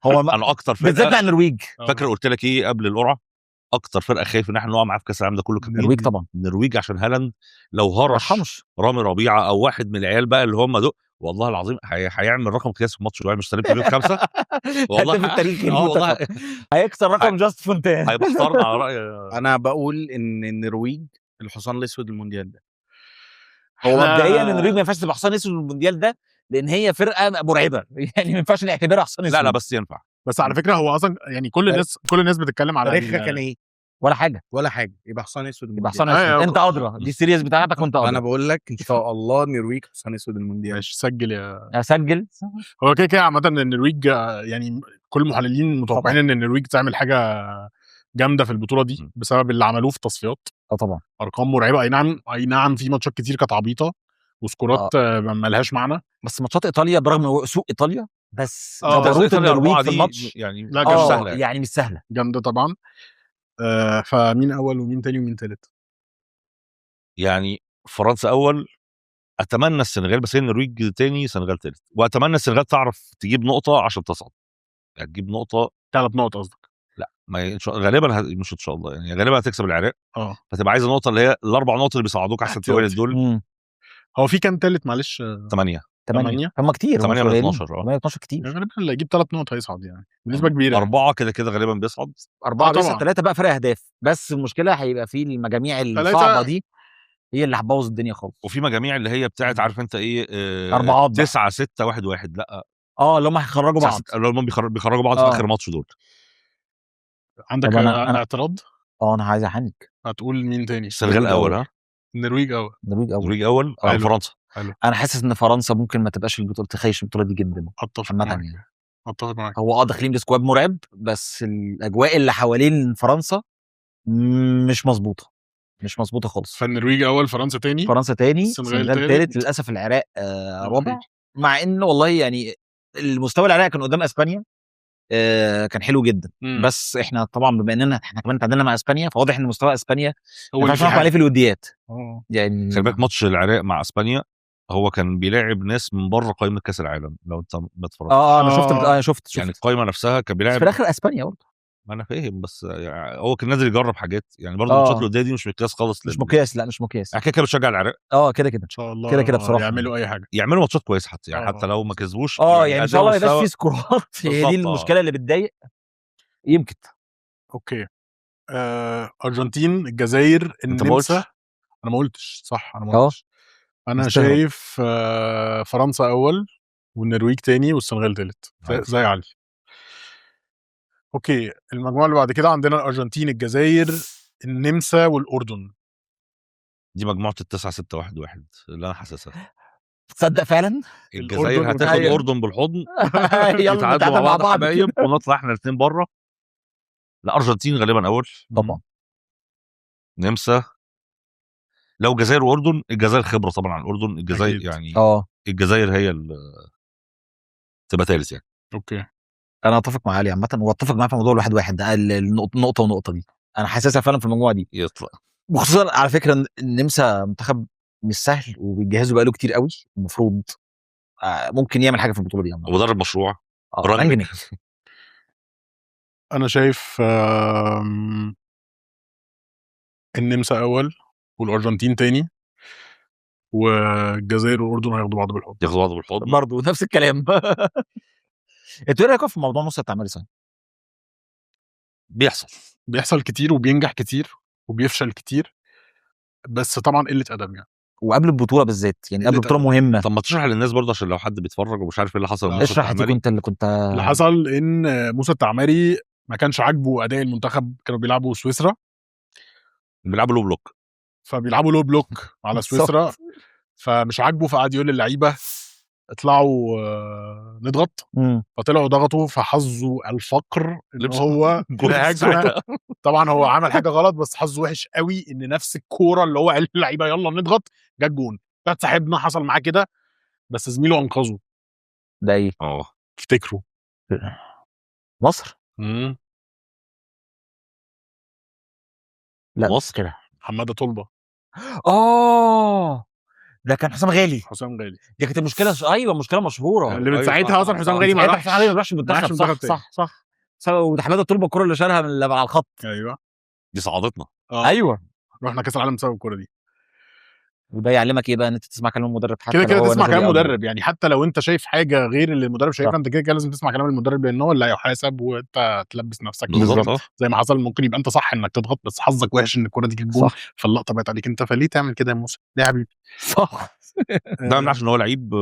هو انا اكتر فرقه بالذات مع النرويج. فاكر قلت لك ايه قبل القرعه؟ اكتر فرقه خايف ان احنا نقع معاه في كاس العالم ده كله النرويج طبعا. النرويج عشان هالاند لو هرش رامي ربيعه او واحد من العيال بقى اللي هم دول، والله العظيم هيعمل رقم قياسي في ماتش مش 3 والله في التاريخ والله هيكسر رقم جاست فونتين. هيبقى اختارنا على راي. انا بقول ان النرويج الحصان الاسود المونديال ده. هو مبدئيا النرويج ما ينفعش تبقى حصان اسود المونديال ده لان هي فرقه مرعبه. يعني ما ينفعش نعتبرها حصان اسود. لا بس ينفع. بس على فكره هو اصلا يعني كل الناس بتتكلم على تاريخها كان ايه ولا حاجه يبقى حصان اسود. يبقى حصان اسود. انت ادرى دي السيريز بتاعتك وانت ادرى. انا بقول لك ان شاء الله النرويج حصان اسود المونديال. ماشي سجل يا اسجل. هو كده عامه النرويج يعني كل المحللين متوقعين ان النرويج تعمل حاجه جامده في البطوله دي بسبب اللي عملوه في التصفيات. طبعا ارقام مرعبه. اي نعم في ماتشات كتير كانت عبيطه وسكورات ما لهاش معنى. بس ماتشات ايطاليا برغم سوء ايطاليا بس جبروت النرويج في الماتش لا مش سهله يعني مش سهله جامده طبعا. فمين اول ومين تاني ومين تالت؟ يعني فرنسا اول، اتمنى السنغال، بس هي النرويج تاني، سنغال تالت، واتمنى السنغال تعرف تجيب نقطه عشان تصعد، يعني تجيب نقطه 3 نقط قصدك؟ لا ما إن شاء غالبا مش ان شاء الله، يعني غالبا هتكسب العراق، فتبقى عايزه نقطه اللي هي الاربع نقط اللي بيصعدوك احسن توالد دول. هو في كام تالت معلش؟ 8 هم كتير، 8 من 12 8 12 كتير، غالبا اللي هيجيب 3 نقط هيصعد يعني بنسبه كبيره. 4 كده غالبا بيصعد، 4 بيصعد، طبعا 3 بقى فرق اهداف، بس المشكله هيبقى في المجاميع الصعبه دي هي اللي هتبوظ الدنيا خالص. وفي مجاميع اللي هي بتاعت عارف انت ايه، 4 9 6 1 1 لا اللي هم هيخرجوا بعض، اللي هم بيخرجوا بعض في اخر ماتش دول. عندك أنا اعتراض؟ انا عايز احنك. هتقول مين تاني؟ السنغال اول، ها؟ النرويج اول. النرويج اول على فرنسا. حلو. انا حاسس ان فرنسا ممكن ما تبقاش البطوله، تخيش البطوله دي جدا. اتفق معاك. هو داخلين بسكواد مرعب، بس الاجواء اللي حوالين فرنسا مش مظبوطه، مش مظبوطه خالص. فالنرويج اول، فرنسا تاني، السنغال تالت، للاسف العراق رابع. مع ان والله يعني المستوى العراق كان قدام اسبانيا كان حلو جدا. بس احنا طبعا بما اننا احنا كمان تعادلنا مع اسبانيا، فواضح ان مستوى اسبانيا هو اللي عليه في الوديات. يعني خلي بالك ماتش العراق مع اسبانيا هو كان بيلاعب ناس من بره قائمه كاس العالم، لو انت بتتفرج. انا شفت يعني القائمه نفسها كان بيلاعب في الاخر اسبانيا برضه. ما انا فاهم، بس يعني هو كان نازل يجرب حاجات، يعني برضه الماتشات اللي قدام دي مش مقياس خالص، مش مقياس، لا مش مقياس. كده بشجع العراق كده ان شاء الله كده بصراحه يعملوا اي حاجه، يعملوا ماتشات كويسه حتى، يعني حتى لو ما كسبوش يعني ان شاء الله ما يبقاش في سكورات. هي دي المشكله اللي بتضايق يمكن. اوكي. ارجنتين، الجزائر، النمسا. انا ما قلتش صح، انا ما قلتش. انا شايف فرنسا اول، والنرويج تاني، والسنغال تالت زي علي. اوكي. المجموعه اللي بعد كده عندنا الارجنتين، الجزائر، النمسا، والاردن. دي مجموعه التسعة 6 1 1 اللي انا حاسسها. تصدق فعلا الجزائر هتاخد الاردن بالحضن، يتعادلوا مع بعض حبايب ونطلع احنا الاثنين بره. الارجنتين غالبا اول طبعا. نمسا، لو الجزائر واردن، الجزائر خبره طبعا عن الاردن، الجزائر يعني الجزائر هي اللي تبقى ثالث يعني. اوكي. انا اتفق مع علي عامه، واتفق معاه في موضوع الواحد واحد ده، النقطه ونقطه دي انا حاسسها فعلا في المجموعه دي يطلع. وخصوصا على فكره النمسا منتخب مش سهل، وبيجهزوا بقاله كتير قوي، المفروض ممكن يعمل حاجه في البطوله دي. ومدرب مشروع رانجنيك. انا شايف النمسا اول، والارجنتين تاني، والجزائر والاردن هياخدوا بعض بالحضن. برضه نفس الكلام. انتوا ايه رايكم في موضوع نص التعمير سنه؟ بيحصل كتير، وبينجح كتير، وبيفشل كتير، بس طبعا قله ادب يعني. وقبل البطوله بالذات، يعني قبل البطوله مهمه. طب ما تشرح للناس برضه عشان لو حد بيتفرج ومش عارف ايه اللي حصل. اشرح انت اللي حصل ان موسى التعماري ما كانش عاجبه اداء المنتخب. كانوا بيلعبوا سويسرا، بيلعبوا لو بلوك، فبيلعبوا لو بلوك على سويسرا، فمش عاجبه، فقعد يقول للعيبه اطلعوا نضغط. فطلعوا ضغطوا، فحظوا الفقر ان هو طبعا هو عمل حاجه غلط، بس حظه وحش قوي ان نفس الكوره اللي هو قال للعيبه يلا نضغط جت جون. واحد صاحبنا حصل معاه كده، بس زميله انقذه. ده ايه؟ افتكروا مصر؟ لا مصر كده حماده طلبه. ده كان حسام غالي. دي كانت المشكله. ايوه مشكله مشهوره اللي من ساعتها اصلا حسام غالي ما راحش المنتخب. صح. وحماده طلبه الكره اللي شالها من على الخط. ايوه دي صعدتنا. ايوه رحنا كاس العالم بسبب الكره دي. وده يعلمك ايه بقى؟ ان انت تسمع كلام المدرب، حتى كده تسمع كلام المدرب. يعني حتى لو انت شايف حاجه غير اللي المدرب شايفها، انت كده لازم تسمع كلام المدرب، لان هو اللي هيحاسب، وانت تلبس نفسك بالظبط زي ما حصل. ممكن يبقى انت صح انك تضغط، بس حظك وحش ان الكره دي جت جون، فاللقطه بقت عليك انت. فليه تعمل كده يا موسى؟ ليه يا حبيبي؟ صح. ده من عشان هو لعيب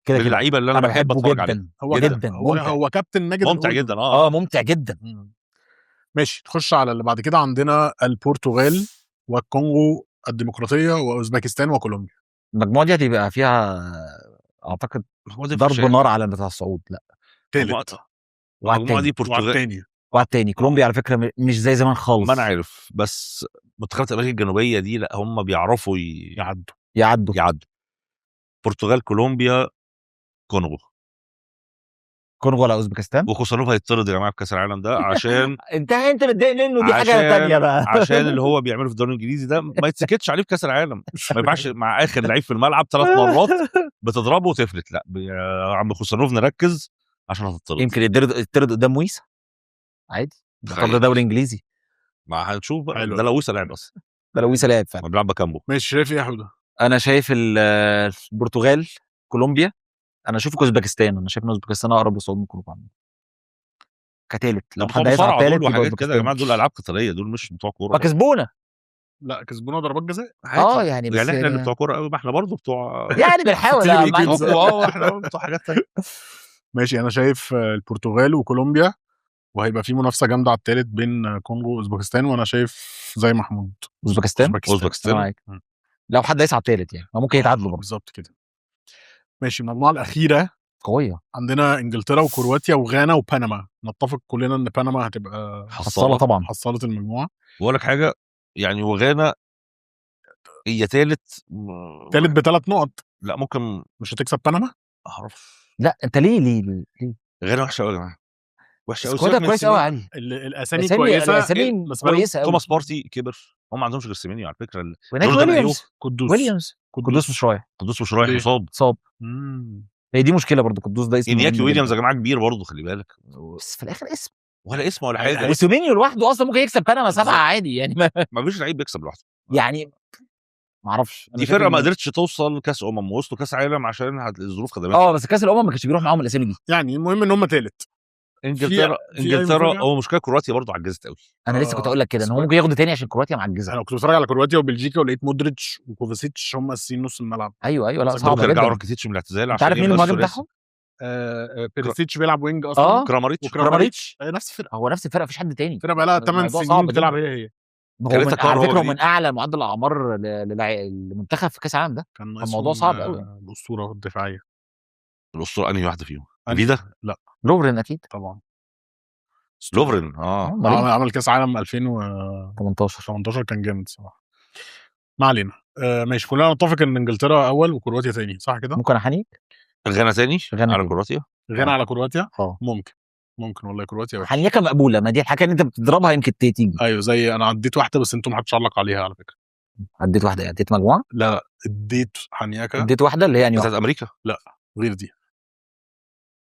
من اللعيبه اللي انا بحب اتفرج عليه. هو كابتن ماجد ممتع جدا. ممتع جدا. ماشي. تخش على اللي بعد كده. عندنا البرتغال، والكونغو الديمقراطيه، واوزبكستان، وكولومبيا. المجموعه دي هتبقى فيها اعتقد ضرب نار على بتاع الصعود. لا تالت. المجموعه دي برتغال والتاني كولومبيا على فكره مش زي زمان خالص. ما انا عارف، بس منتخبات امريكا الجنوبيه دي لا هم بيعرفوا يعدوا. برتغال، كولومبيا، كونغو. كونغو ولا اوزبكستان؟ وخوسانوف هيطرد يا جماعه في كاس العالم ده عشان انت متضايق منه، دي حاجه ثانيه بقى. عشان اللي هو بيعمله في الدوري الانجليزي ده ما يتسكتش عليه في كاس العالم. ما ينفعش مع اخر لعيب في الملعب 3 مرات بتضربه وتفلت. لا يا عم خوسانوف نركز عشان هتطرد. يمكن يطرد قدام ويسا عادي، ده دوري انجليزي. ما هنشوف بقى. ده لو ويسا لعب اصلا، ده لو ويسا لعب فعلا. ما بيلعب بكامبو. ماشي. شايف ايه يا حوده؟ انا شايف البرتغال، كولومبيا. انا شايف اوزبكستان. انا شايف ان اوزبكستان اقرب لصعود من الجروب عندنا كتالت. لو حد هيصعد تالت وحاجات كده يا جماعه، دول العاب قتاليه، دول مش بتوع كوره. كسبونا. لا كسبونا ضربات جزاء. يعني بس يعني احنا اللي بتوع كوره قوي، ما احنا برضه بتوع يعني بنحاول. احنا بتوع حاجات ثانيه. ماشي. انا شايف البرتغال وكولومبيا، وهيبقى في منافسه جامده على الثالث بين كونغو واوزبكستان. وانا شايف زي محمود اوزبكستان. لو حد هيصعد تالت يعني ممكن يتعادلوا برضه. بالظبط كده. ماشي. المجموعه الاخيره قويه، عندنا انجلترا وكرواتيا وغانا وبنما. نتفق كلنا ان بنما هتبقى حصاله طبعا، حصاله المجموعه. بقول لك حاجه يعني، وغانا هي ثالث ب3 نقط. لا ممكن مش هتكسب بنما. اعرف. لا انت ليه غانا وحشه قوي يا جماعه، وحشه قوي. سكوادها كويس قوي علي. الاسامي كويسه. الاسامي كويسه قوي. توماس بارتي كبر، هم ما عندهمش غير سيمينيو على فكره. ويليامز قدوس مش رايح، صاب. هي دي مشكله برضو. قدوس ده اسم إنياكي ويليامز يا جماعه كبير برضو، خلي بالك. بس في الاخر اسم ولا اسم ولا حاجه. وسيمينيو لوحده اصلا ممكن يكسب بنما 7 عادي يعني. ما فيش لعيب بيكسب لوحده يعني ما اعرفش. دي فرقه ما قدرتش توصل كاس ووصلوا كاس عالم عشان الظروف خدمتها. بس كاس الامم ما كانش بيروح معاهم الاسامي دي. يعني المهم ان هم ثالث. انجلترا هو مشكله كرواتيا برضو عجزت قوي. انا لسه كنت اقول لك كده ان هو ممكن ياخدوا تاني عشان كرواتيا معجزه. انا كنت بتفرج على كرواتيا وبلجيكا ولقيت مودريتش وكوفاسيتش هم اساسيين نص الملعب. ايوه لا صعب جدا. رجعوا راكيتيتش من الاعتزال عشان عارف مين المهاجم بتاعهم؟ بيريسيتش بيلعب وينج اصلا. كراماريتش نفس الفرقه. هو نفس الفرقه، مفيش حد تاني. فرقه بقى لها 8 سنين بتلعب هي. على فكره هو من اعلى معدل الاعمار للمنتخب في كاس العالم ده. كان الموضوع صعب قوي. الاسطوره الدفاعيه. الاسطوره انهي واحده فيهم؟ فيدا؟ لا لوفرين اكيد طبعا. لوفرين عمل كاس عالم 2018 كان جامد صراحه. ما علينا. ماشي. كلنا نتفق ان انجلترا اول وكرواتيا ثاني، صح كده؟ ممكن احنيك غانا ثاني على كرواتيا. غانا على كرواتيا. ممكن والله كرواتيا حنيكه مقبوله. ما دي الحكايه اللي انت بتضربها يمكن تيجي. ايوه زي انا عديت واحده بس انتوا ما حدش علق عليها على فكره. عديت واحده؟ عديت مجموعه؟ لا اديت حنيكه. اديت واحده اللي هي يعني بتاعت امريكا. لا غير دي.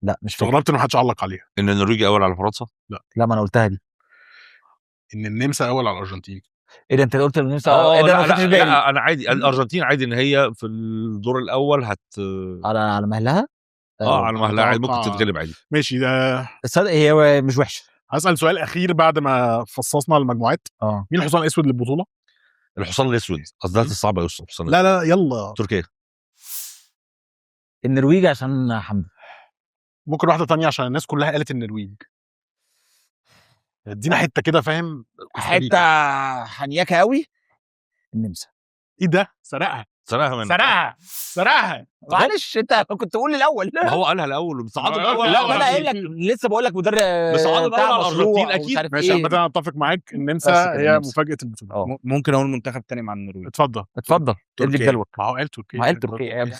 لا مش استغربت ان ما حدش علق عليها. ان النرويج اول على فرنسا. لا ما انا قلتها دي. ان النمسا اول على الارجنتين. ايه ده انت قلت النمسا؟ لا انا عادي. الارجنتين عادي ان هي في الدور الاول على مهلها. على مهلها عادي، ممكن تتغلب عادي. ماشي. ده الصدق هي مش وحشه. هسأل سؤال اخير بعد ما فصصنا المجموعات. مين الحصان الاسود للبطوله؟ الحصان الاسود قصدها الصعب قوي. لا يلا. تركيا. النرويج عشان حمد. ممكن واحده تانية عشان الناس كلها قالت النرويج. ادينا حته كده فاهم. حته حنيكه قوي. النمسا. ايه ده؟ سرقها معلش انت كنت تقول لي الاول. ما هو قالها الاول ومصعده الاول. لا انا قايل لك لسه بقول لك مدرب مصعده الاول على الارجنتين اكيد. ماشي انا اتفق معاك. النمسا هي مفاجاه البطوله. ممكن اقول منتخب تاني مع النرويج. اتفضل ادي الجلوك. ما هو قال تركيا يا ابني.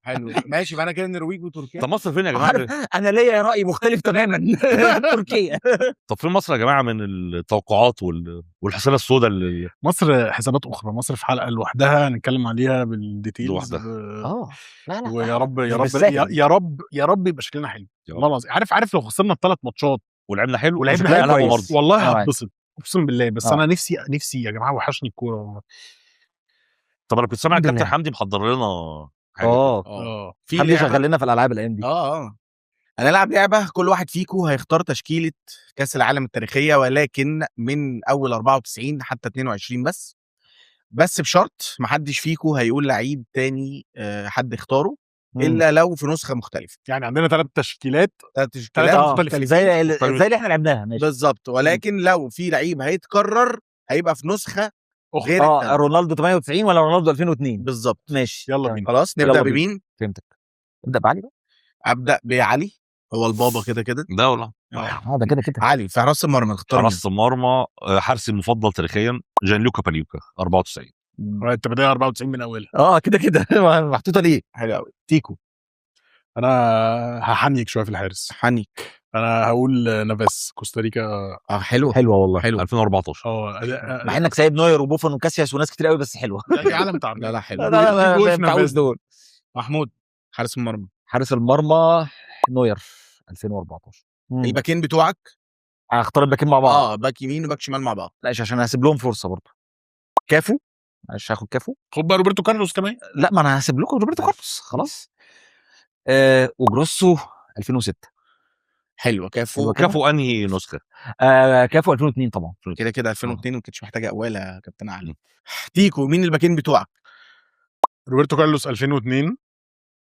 حلو ماشي. فانا كده النرويج وتركيا. طب مصر فين يا جماعه؟ انا ليا راي مختلف تماما. تركيا. طب فين مصر يا جماعه من التوقعات والحصانه السوداء اللي مصر حسابات اخرى. مصر في حلقه لوحدها هنتكلم عليها بالديتيلز. لا ويا رب يا رب يبقى شكلنا حلو. والله العظيم. عارف لو خسرنا ال3 ماتشات ولعبنا حلو والله هتبسط اقسم بالله. بس انا نفسي يا جماعه وحشني الكوره. طب انا كنت سامع كابتن حمدي محضر لنا حاجه. في حد شغال لنا في الالعاب الايام دي. هنلعب لعبه. كل واحد فيكم هيختار تشكيله كاس العالم التاريخيه، ولكن من اول 94 حتى 22 بس بشرط محدش فيكم هيقول لعيب تاني حد اختاره الا لو في نسخه مختلفه. يعني عندنا 3 تشكيلات مختلفين زي اللي احنا لعبناها. ماشي بالظبط. ولكن لو في لعيب هيتكرر هيبقى في نسخه غير رونالدو 98 ولا رونالدو 2002 بالظبط. ماشي يلا بينا. خلاص نبدا بمين؟ فهمتك. ابدا بعلي بقى. ابدا بعلي. هو البابا كده ده والله. ده كده علي في حراسه المرمى. حراسه المرمى حارسي المفضل تاريخيا جانلوكا باليوكا 94. انت بدايه 94 من اولها. كده محطوطه ليه. حلو قوي. تيكو. انا هحنيك شويه في الحارس. حنيك. انا هقول نافاس كوستاريكا. حلوه والله. حلو 2014. مع انك سايب نوير وبوفون وكاسياس وناس كتير قوي، بس حلوه. دي عالم تعب. لا حلو. لا ما ينفعوش دول. محمود حارس المرمى. حارس المرمى نوير 2014. الباكين بتوعك هختار الباكين مع بعض. باك يمين وباك شمال مع بعض. لا عشان هسيب لهم فرصه برضه. كافو. مش هاخد كافو. خد بقى روبرتو كارلوس كمان. لا ما انا هسيب لكم روبرتو كارلوس خلاص. وجروسو 2006. حلوه كافو. كافو انهي نسخه؟ كافو 2002 طبعا. كده 2002 ما كانتش محتاجه اقواله يا كابتن علي. تيكو مين الباكين بتوعك؟ روبرتو كارلوس 2002.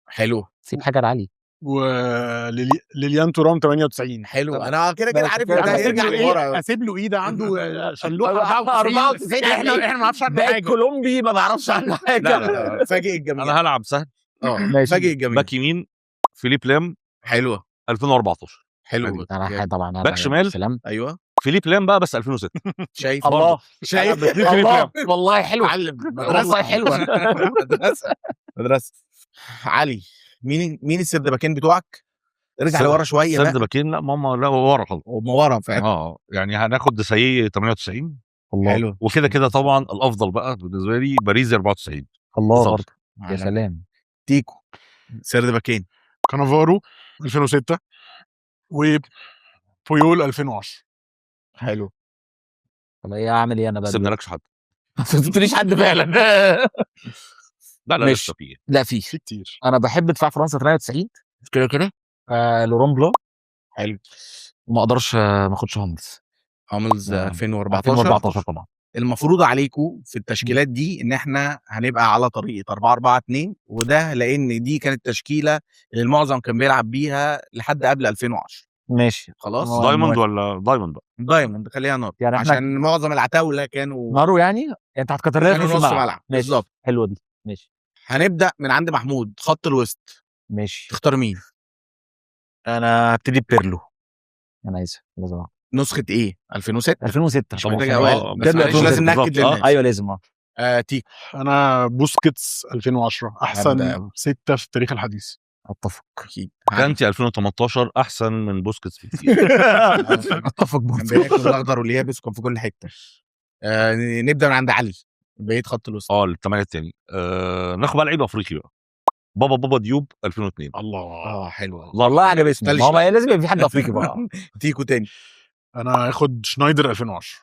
حلو. سيب حاجه لعلي. وليليان تورام 98. حلو. انا كده عارف ان ده هيرجع لورا. اسيب له ايه ده عنده شلوح 94. احنا ما نعرفش عنه حاجه. كولومبي ما نعرفش عنه حاجه. لا فاجئ الجميع. انا هلعب سهل. فاجئ الجميع. باك يمين فيليب لام. حلوه 2014. حلو. طبعا باك شمال سلام. ايوه فيليب لام بقى بس 2006. شايف الله. شايف الله والله حلو. مدرسه والله حلوه. مدرسه. علي مين السرد باكين بتوعك؟ ارجع لورا شويه سرد بقى. باكين لا ماما لا ورا خالص. ورا فعلا. يعني هناخد دسايي 98. حلو. وكده طبعا الافضل بقى بالنسبه لي باريس 94. الله برضه. يا سلام. تيكو سرد باكين. كانافارو 2006 وبويول 2010. حلو. طب ايه اعمل ايه انا بقى؟ سيبنا لكش حد. ما سبتليش حد فعلا. لا مش- لسه في. لا في كتير. انا بحب دفاع فرنسا 98 كده لوران بلو. حلو. وما اقدرش ما اخدش هاملز. هاملز 2014 2014 طبعا. المفروض عليكم في التشكيلات دي ان احنا هنبقى على طريقه 4-4-2 وده لان دي كانت تشكيله اللي المعظم كان بيلعب بيها لحد قبل 2010. ماشي خلاص. دايموند ولا دايموند بقى؟ دايموند خليها نار يعني احنا عشان معظم العتاوله كانوا نارو يعني انت هتكتر لنا كانوا في نص الملعب. ملعب ماشي بالظبط. حلوه دي. ماشي هنبدا من عند محمود خط الوسط. ماشي. تختار مين؟ انا هبتدي ببيرلو. انا اسف لازم أعرف. نسخه ايه؟ 2006 2006 مش طبعا. محتاج اوائل بس جاب لي معلش لازم 2006. ناكد للناس. ايوه لازم. تيكو انا بوسكيتس 2010 احسن هبدأ. 6 في التاريخ الحديث. اتفق. اكيد كانتي 2018 احسن من بوسكيتس بكتير. اتفق كان برضه. بياكل الاخضر واليابس وكان في كل حته. نبدا من عند علي بقيه خط الوسط. الثمانيه التاني. ناخد بقى لعيب افريقي بقى. بابا ديوب 2002. الله. حلوه. والله عجبتني. ما هو لازم يبقى في حد افريقي بقى. تيكو تاني. انا هاخد شنايدر 2010.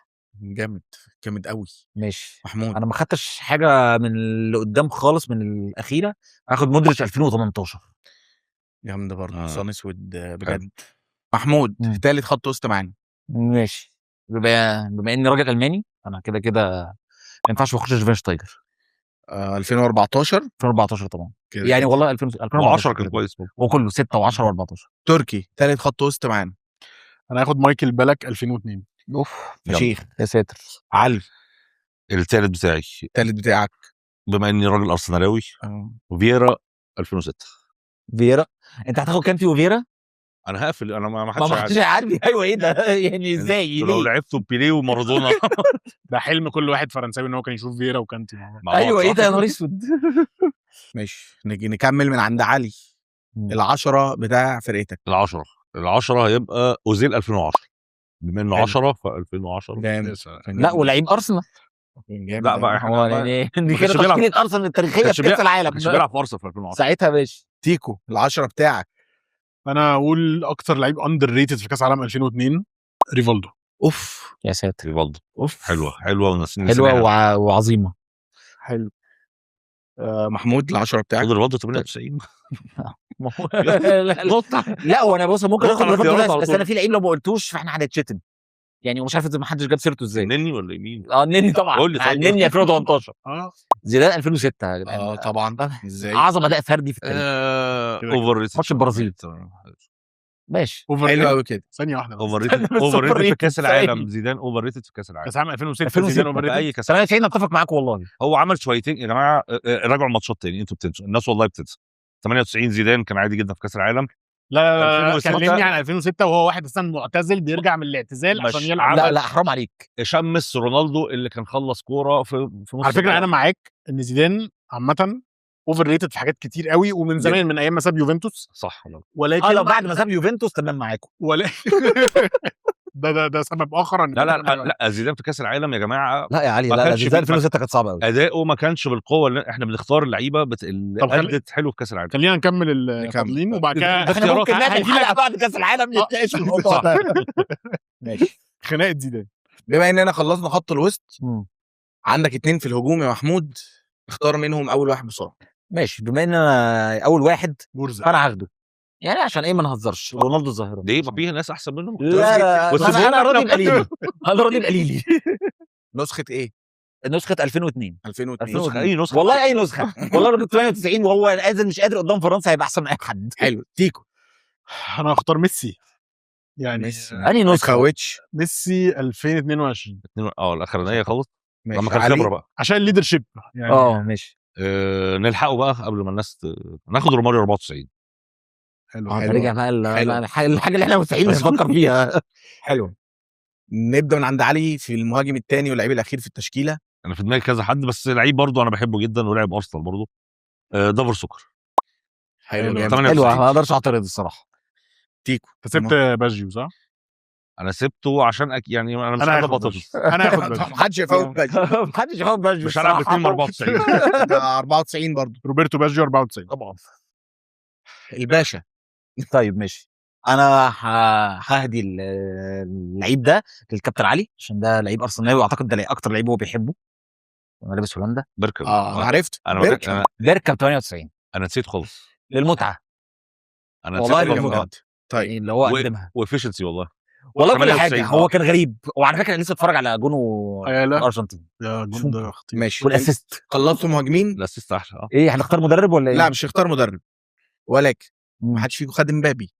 جامد قوي. ماشي. محمود انا ما خدتش حاجه من اللي قدام خالص من الاخيره. هاخد مودريتش 2018. جامد برضه. حصان اسود بجد. حلو. محمود مم. تالت خط وسط معانا. ماشي. بما اني راجل الماني انا كده ما ينفعش ما اخشش فينشتايجر. 2014 2014 طبعا. كده. يعني والله 2014 و10 كان كويس برضه. وكله 6 و10 و14. تركي تالت خط وسط معانا. انا هاخد مايكل بالك 2002. اوف يلا. فشيخ يا ساتر. علي الثالث بتاعي تالت بتاعك. بما اني راجل ارسنالاوي فييرا 2006. فييرا. انت هتاخد كانتي وفييرا؟ انا هقفل. انا ما ما حدش حدش عارف. ايوه ايه ده؟ يعني ازاي؟ لو ليه؟ لعبتوا بيليه ومارادونا ده حلم كل واحد فرنساوي ان هو كان يشوف فييرا وكانتي مع بعض. مع بعض، ايوه ايه صح؟ ده يا نهار اسود. ماشي نيجي نكمل من عند علي. العشرة بتاع فرقتك. العشرة هيبقى اوزيل 2010. بما انه حلو. 10 ف 2010. جامد. لا ولعيب ارسنال. جامد. لا بقى هو احنا يعني دي ما كده كانش بيلعب. تشكيله ارسنال التاريخيه في كاس العالم. ما كانش بيلعب في ارسنال في 2010. ساعتها ماشي. تيكو العشرة بتاعك. انا اقول اكتر لعيب اندر ريتد في كاس العالم 2002 ريفالدو. اوف يا ساتر. ريفالدو اوف حلوه وناسين حلوه وعظيمه. حلو. محمود العشرة بتاعك. خد ريفالدو 98. نقطة. لا وانا بص ممكن نقطة اخد على ريفالدو الاختيارات على بس طول. انا في لعيب لو ما قلتوش فاحنا هنتشتم. يعني ومش عارف ما حدش جاب سيرته ازاي. نني ولا يمين؟ النني طبعا. قول لي طيب. النني 2018. زيدان 2006 يا جدعان. طبعا ازاي. اعظم اداء فردي في التاريخ. اوفر ريتد. ماتش البرازيل. ماشي. حلو قوي كده. ثانيه واحده بس. اوفر ريتد. اوفر ريتد في كاس العالم. زيدان اوفر ريتد في كاس العالم. كاس العالم 2006 2006 زيدان اوفر في اي ريتد. كاس عالم. 98 اتفق معاك والله. هو عمل شويتين يا جماعه. راجعوا الماتشات تاني. انتوا بتنسوا الناس والله بتنسى. 98 زيدان كان عادي جدا في كاس العالم. لا 2006 كلمني عن 2006 وهو واحد اصلا معتزل بيرجع من الاعتزال مش عشان يلعب. لا حرام عليك. شمس رونالدو اللي كان خلص كوره في نص على فكره الملعب. انا معاك ان زيدان عامه اوفر ريتد في حاجات كتير قوي، ومن زمان من ايام ما ساب يوفنتوس، صح. ولكن لو بعد ما ساب يوفنتوس تمام معاكم. ده سبب اخر. لا زيدان في كاس العالم يا جماعه لا يا علي، لا زيدان 2006 كانت صعبه قوي. اداؤه ما كانش بالقوه اللي احنا بنختار اللعيبه اللي ادت حلو في كاس العالم. خلينا نكمل الفاضلين وبعد كده احنا ممكن نعمل حلقه بعد كاس العالم نتناقش في الموضوع ده. ماشي. خناقه زيدان. بما اننا خلصنا خط الوسط، عندك 2 في الهجوم يا محمود، اختار منهم اول واحد بسرعه. ماشي. بما ان انا اول واحد جورزا، فانا هاخده يعني عشان ايه ما نهزرش. رونالدو الظاهره. ليه؟ ما فيه ناس احسن منه. لا انا راضي بقليلي. انا راضي بقليلي. نسخه ايه؟ نسخه 2002. 2002 اي نسخه والله اي نسخه. والله لو 98 وهو نازل مش قادر قدام فرنسا هيبقى احسن من اي حد. حلو. تيكو. انا هختار ميسي. يعني ميسي انهي نسخه؟ ميسي 2022. الاخرانيه خالص لما كان علي. خبره بقى عشان الليدرشيب يعني. ماشي. نلحقه بقى قبل ما الناس ناخد روماريو 94. حلو. رجع بقى الحاجه اللي احنا مستحيل نفكر فيها. حلو. نبدا من عند علي في المهاجم الثاني واللعيب الاخير في التشكيله. انا في دماغي كذا حد، بس لعيب برضه انا بحبه جدا ولعب ارسنال برضه، دافور سكر. حلو. حلو. ما اقدرش اعترض الصراحه. تيكو. انت سبت باجيو صح؟ انا سبته عشان يعني انا مش عارف ابطل. انا هاخد باجيو. محدش يفوت باجيو. محدش يفوت باجيو. مش هلعب ب 94. 94 برضه. روبرتو باجيو 94 طبعا. الباشا. طيب ماشي. انا ههدي اللعيب ده للكابتن علي عشان ده لعيب ارسنالي، واعتقد ده اكتر لعيب هو بيحبه. انا لابس هولندا. بيركب. انا عرفت. بيركب 98. انا نسيت خالص. للمتعه. انا والله نسيت للمتعه. طيب اللي هو قدمها وافيشنسي. والله كل حاجه. هو كان غريب. وعلى فكره لسه اتفرج على جونه الارجنتين. يا جون ده خطير. ماشي. والاسيست. خلصتوا مهاجمين. الاسيست احلى. ايه هنختار مدرب ولا ايه؟ لا مش هختار مدرب، ولكن ما حدش فيكم خد امبابي.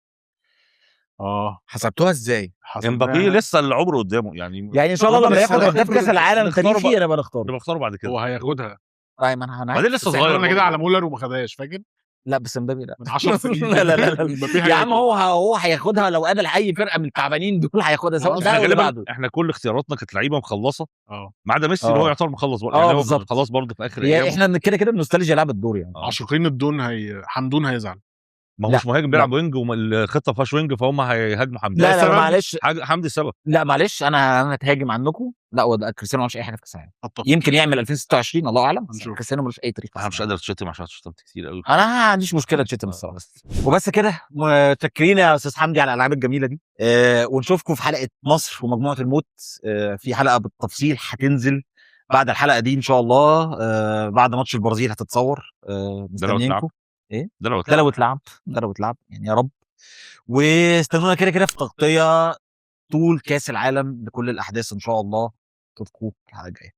حسبتوها ازاي؟ امبابي لسه اللي عمره قدامه يعني ان شاء الله لما ياخد هداف كاس العالم التاريخي انا بختاره بعد كده. هو هياخدها. طيب انا بعدين لسه صغير. انا كده على مولر وما خدهاش فاكر. لا بس امبابي لا من 10 سنين. لا يا عم هو هياخدها لو قابل اي فرقه من التعبانين دول هياخدها سواء ده ولا بعده. احنا كل اختياراتنا كانت لعيبه مخلصه ما عدا ميسي اللي هو يعتبر مخلص يعني هو خلاص برضه في اخر ايام. احنا كده النوستالجيا لعبت الدور يعني. عاشقين الدون حمدون هيزعل. ما هوش مهاجم بيلعب وينج والخطه فيهاش وينج فهم هيهاجموا حمدي. لا معلش حمدي السبب. لا معلش انا هتهاجم عنكم. لا هو كريستيانو مش اي حاجه في كاس العالم. يمكن يعمل 2026 الله اعلم. كريستيانو ملوش اي تاريخ. انا مش قادر اتشتم عشان شتمت كتير قوي. انا ما عنديش مشكله اتشتم الصراحه. وبس كده. متشكرين يا استاذ حمدي على الالعاب الجميله دي. ونشوفكم في حلقه مصر ومجموعه الموت. في حلقه بالتفصيل هتنزل بعد الحلقه دي ان شاء الله. بعد ماتش البرازيل هتتصور. مستنيينكم. ايه ده لو اتلعب يعني يا رب. واستنونا كده في تغطيه طول كاس العالم لكل الاحداث ان شاء الله. اشوفكم الحلقه الجايه.